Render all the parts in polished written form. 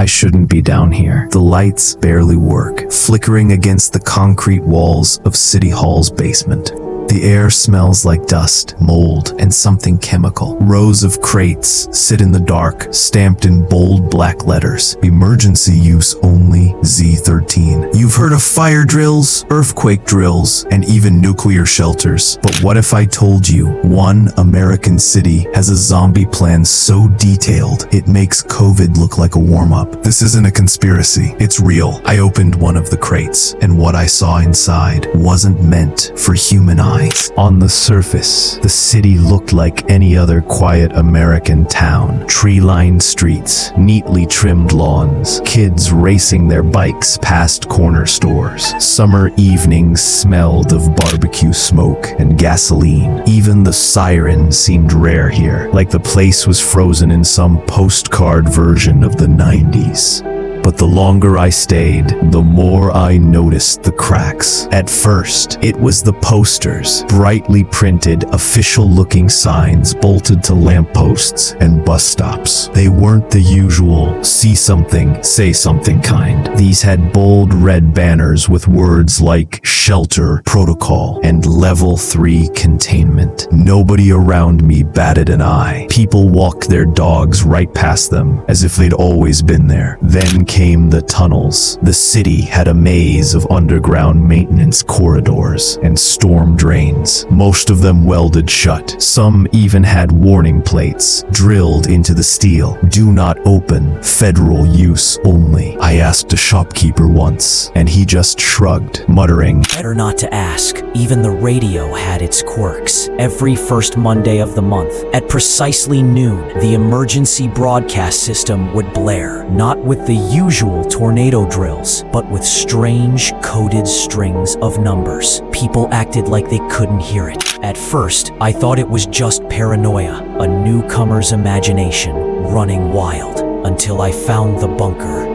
I shouldn't be down here. The lights barely work, flickering against the concrete walls of City Hall's basement. The air smells like dust, mold, and something chemical. Rows of crates sit in the dark, stamped in bold black letters. Emergency use only, Z13. You've heard of fire drills, earthquake drills, and even nuclear shelters. But what if I told you one American city has a zombie plan so detailed it makes COVID look like a warm-up? This isn't a conspiracy. It's real. I opened one of the crates, and what I saw inside wasn't meant for human eyes. On the surface, the city looked like any other quiet American town. Tree-lined streets, neatly trimmed lawns, kids racing their bikes past corner stores. Summer evenings smelled of barbecue smoke and gasoline. Even the sirens seemed rare here, like the place was frozen in some postcard version of the 90s. But the longer I stayed, the more I noticed the cracks. At first, it was the posters, brightly printed, official-looking signs bolted to lampposts and bus stops. They weren't the usual see something, say something kind. These had bold red banners with words like shelter, protocol, and level 3 containment. Nobody around me batted an eye. People walked their dogs right past them, as if they'd always been there. Then came the tunnels. The city had a maze of underground maintenance corridors and storm drains, most of them welded shut. Some even had warning plates drilled into the steel. Do not open, federal use only. I asked a shopkeeper once, and he just shrugged, muttering, "Better not to ask." Even the radio had its quirks. Every first Monday of the month, at precisely noon, the emergency broadcast system would blare, not with the usual tornado drills, but with strange coded strings of numbers. People acted like they couldn't hear it. At first, I thought it was just paranoia, a newcomer's imagination running wild, until I found the bunker.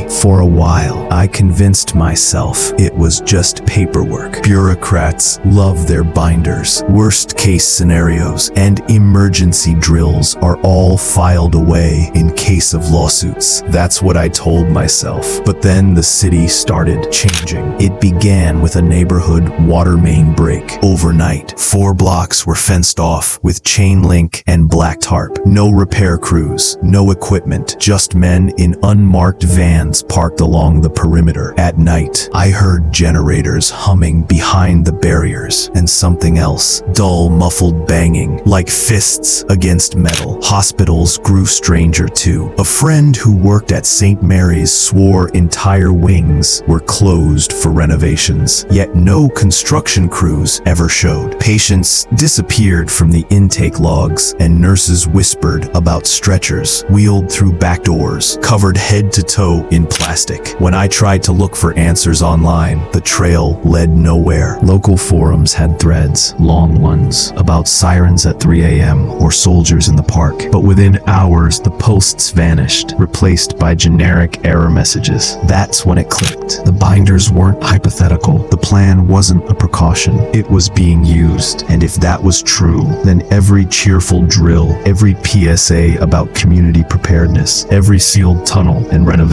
For a while, I convinced myself it was just paperwork. Bureaucrats love their binders. Worst case scenarios and emergency drills are all filed away in case of lawsuits. That's what I told myself. But then the city started changing. It began with a neighborhood water main break. Overnight, 4 blocks were fenced off with chain link and black tarp. No repair crews, no equipment, just men in unmarked vans parked along the perimeter. At night, I heard generators humming behind the barriers, and something else, dull, muffled banging, like fists against metal. Hospitals grew stranger too. A friend who worked at St. Mary's swore entire wings were closed for renovations, yet no construction crews ever showed. Patients disappeared from the intake logs, and nurses whispered about stretchers wheeled through back doors, covered head to toe in plastic. When I tried to look for answers online, the trail led nowhere. Local forums had threads, long ones, about sirens at 3 a.m. or soldiers in the park. But within hours, the posts vanished, replaced by generic error messages. That's when it clicked. The binders weren't hypothetical. The plan wasn't a precaution. It was being used. And if that was true, then every cheerful drill, every PSA about community preparedness, every sealed tunnel and renovation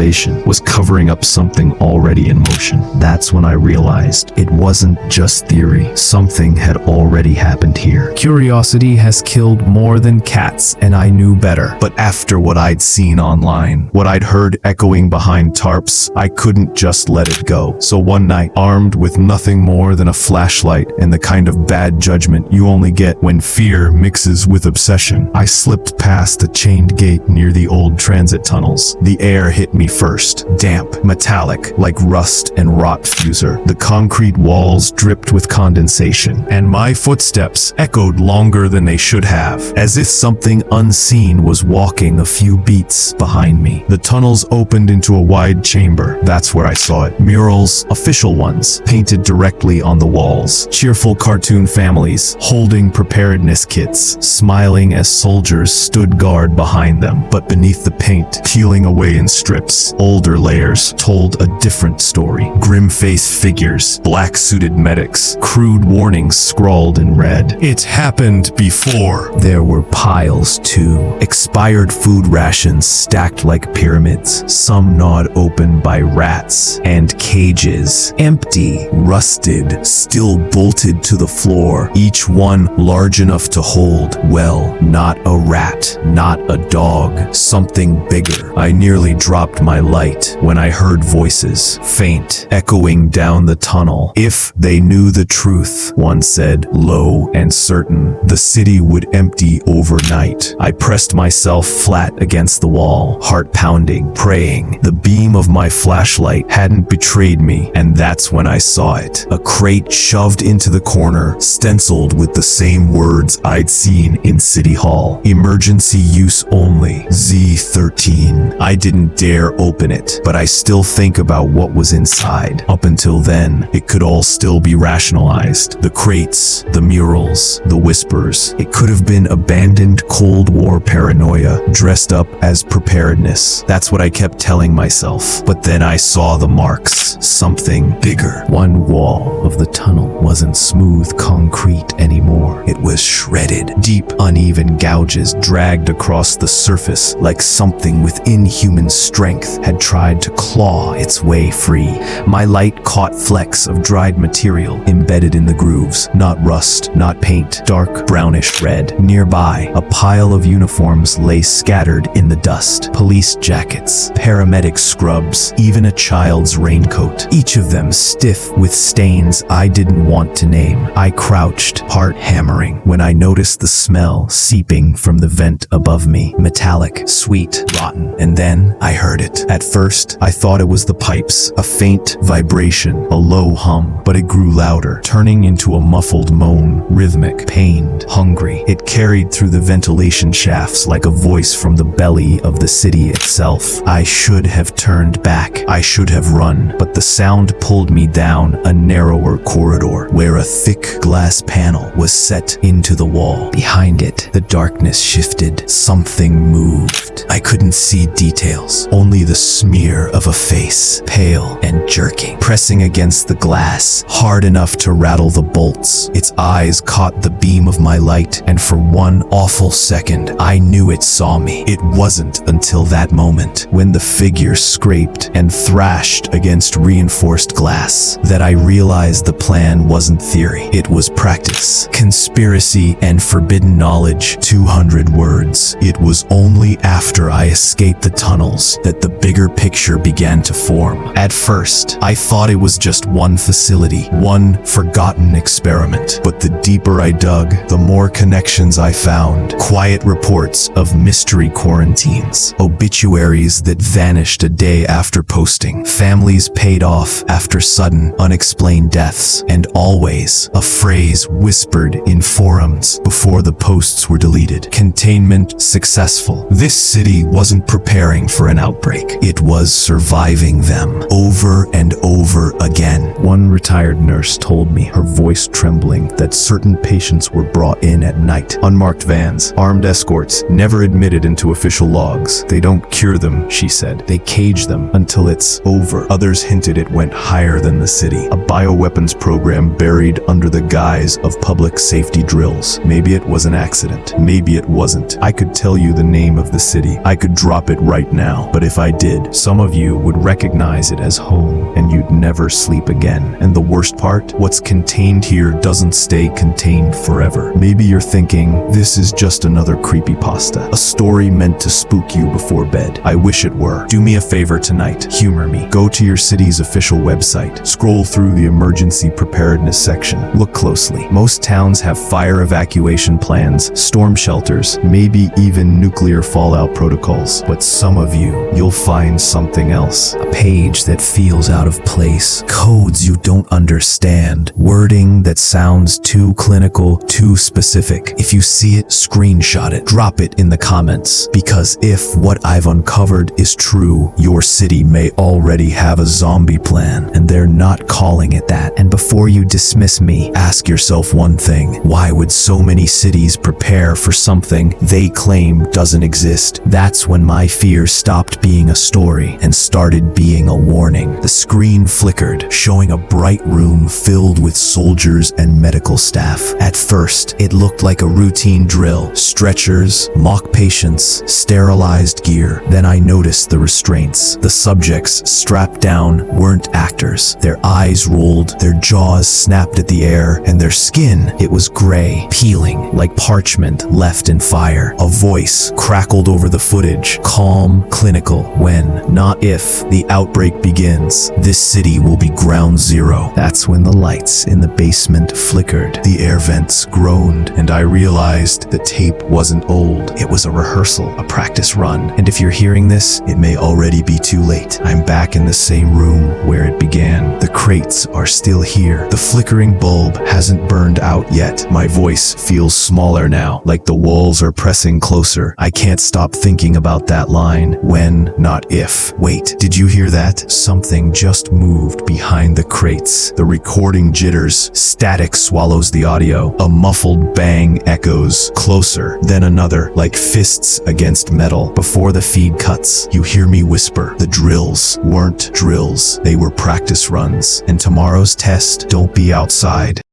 was covering up something already in motion. That's when I realized it wasn't just theory. Something had already happened here. Curiosity has killed more than cats, and I knew better. But after what I'd seen online, what I'd heard echoing behind tarps, I couldn't just let it go. So one night, armed with nothing more than a flashlight and the kind of bad judgment you only get when fear mixes with obsession, I slipped past the chained gate near the old transit tunnels. The air hit me first, damp, metallic, like rust and rot fuser. The concrete walls dripped with condensation, and my footsteps echoed longer than they should have, as if something unseen was walking a few beats behind me. The tunnels opened into a wide chamber. That's where I saw it. Murals, official ones, painted directly on the walls. Cheerful cartoon families, holding preparedness kits, smiling as soldiers stood guard behind them. But beneath the paint, peeling away in strips, layers. Older layers told a different story. Grim-faced figures, black-suited medics, crude warnings scrawled in red. It happened before. There were piles too. Expired food rations stacked like pyramids, some gnawed open by rats, and cages, empty, rusted, still bolted to the floor, each one large enough to hold, well, not a rat, not a dog, something bigger. I nearly dropped my light when I heard voices, faint, echoing down the tunnel. If they knew the truth, one said, low and certain, the city would empty overnight. I pressed myself flat against the wall, heart pounding, praying. The beam of my flashlight hadn't betrayed me, and that's when I saw it. A crate shoved into the corner, stenciled with the same words I'd seen in City Hall. Emergency use only, Z13. I didn't dare open it, but I still think about what was inside. Up until then, it could all still be rationalized. The crates, the murals, the whispers. It could have been abandoned Cold War paranoia, dressed up as preparedness. That's what I kept telling myself. But then I saw the marks. Something bigger. One wall of the tunnel wasn't smooth concrete anymore. It was shredded. Deep, uneven gouges dragged across the surface like something with inhuman strength had tried to claw its way free. My light caught flecks of dried material embedded in the grooves. Not rust, not paint, dark brownish red. Nearby, a pile of uniforms lay scattered in the dust. Police jackets, paramedic scrubs, even a child's raincoat. Each of them stiff with stains I didn't want to name. I crouched, heart hammering, when I noticed the smell seeping from the vent above me. Metallic, sweet, rotten. And then I heard it. At first, I thought it was the pipes. A faint vibration, a low hum, but it grew louder, turning into a muffled moan, rhythmic, pained, hungry. It carried through the ventilation shafts like a voice from the belly of the city itself. I should have turned back. I should have run, but the sound pulled me down a narrower corridor where a thick glass panel was set into the wall. Behind it, the darkness shifted. Something moved. I couldn't see details, only the smear of a face, pale and jerking, pressing against the glass, hard enough to rattle the bolts. Its eyes caught the beam of my light, and for one awful second, I knew it saw me. It wasn't until that moment, when the figure scraped and thrashed against reinforced glass, that I realized the plan wasn't theory. It was practice. Conspiracy and forbidden knowledge. 200 words. It was only after I escaped the tunnels that the bigger picture began to form. At first, I thought it was just one facility, one forgotten experiment. But the deeper I dug, the more connections I found. Quiet reports of mystery quarantines, obituaries that vanished a day after posting, families paid off after sudden, unexplained deaths, and always a phrase whispered in forums before the posts were deleted. Containment successful. This city wasn't preparing for an outbreak. It was surviving them over and over again. One retired nurse told me, her voice trembling, that certain patients were brought in at night. Unmarked vans, armed escorts, never admitted into official logs. They don't cure them, she said. They cage them until it's over. Others hinted it went higher than the city. A bioweapons program buried under the guise of public safety drills. Maybe it was an accident. Maybe it wasn't. I could tell you the name of the city. I could drop it right now. But if I did, some of you would recognize it as home, and you'd never sleep again. And the worst part? What's contained here doesn't stay contained forever. Maybe you're thinking, this is just another creepypasta, a story meant to spook you before bed. I wish it were. Do me a favor tonight. Humor me. Go to your city's official website. Scroll through the emergency preparedness section. Look closely. Most towns have fire evacuation plans, storm shelters, maybe even nuclear fallout protocols. But some of you'll find something else. A page that feels out of place. Codes you don't understand. Wording that sounds too clinical, too specific. If you see it, screenshot it. Drop it in the comments. Because if what I've uncovered is true, your city may already have a zombie plan, and they're not calling it that. And before you dismiss me, ask yourself one thing. Why would so many cities prepare for something they claim doesn't exist? That's when my fears stopped being a story and started being a warning. The screen flickered, showing a bright room filled with soldiers and medical staff. At first, it looked like a routine drill: stretchers, mock patients, sterilized gear. Then I noticed the restraints. The subjects strapped down weren't actors. Their eyes rolled, their jaws snapped at the air, and their skin, it was gray, peeling like parchment left in fire. A voice crackled over the footage, calm, clinical. When, not if, the outbreak begins, this city will be ground zero. That's when the lights in the basement flickered, the air vents groaned, and I realized the tape wasn't old. It was a rehearsal, a practice run. And if you're hearing this, it may already be too late. I'm back in the same room where it began. The crates are still here. The flickering bulb hasn't burned out yet. My voice feels smaller now, like the walls are pressing closer. I can't stop thinking about that line. When, not if. Wait, did you hear that? Something just moved behind the crates. The recording jitters. Static swallows the audio. A muffled bang echoes. Closer, then another, like fists against metal. Before the feed cuts, you hear me whisper. The drills weren't drills. They were practice runs. And tomorrow's test, don't be outside.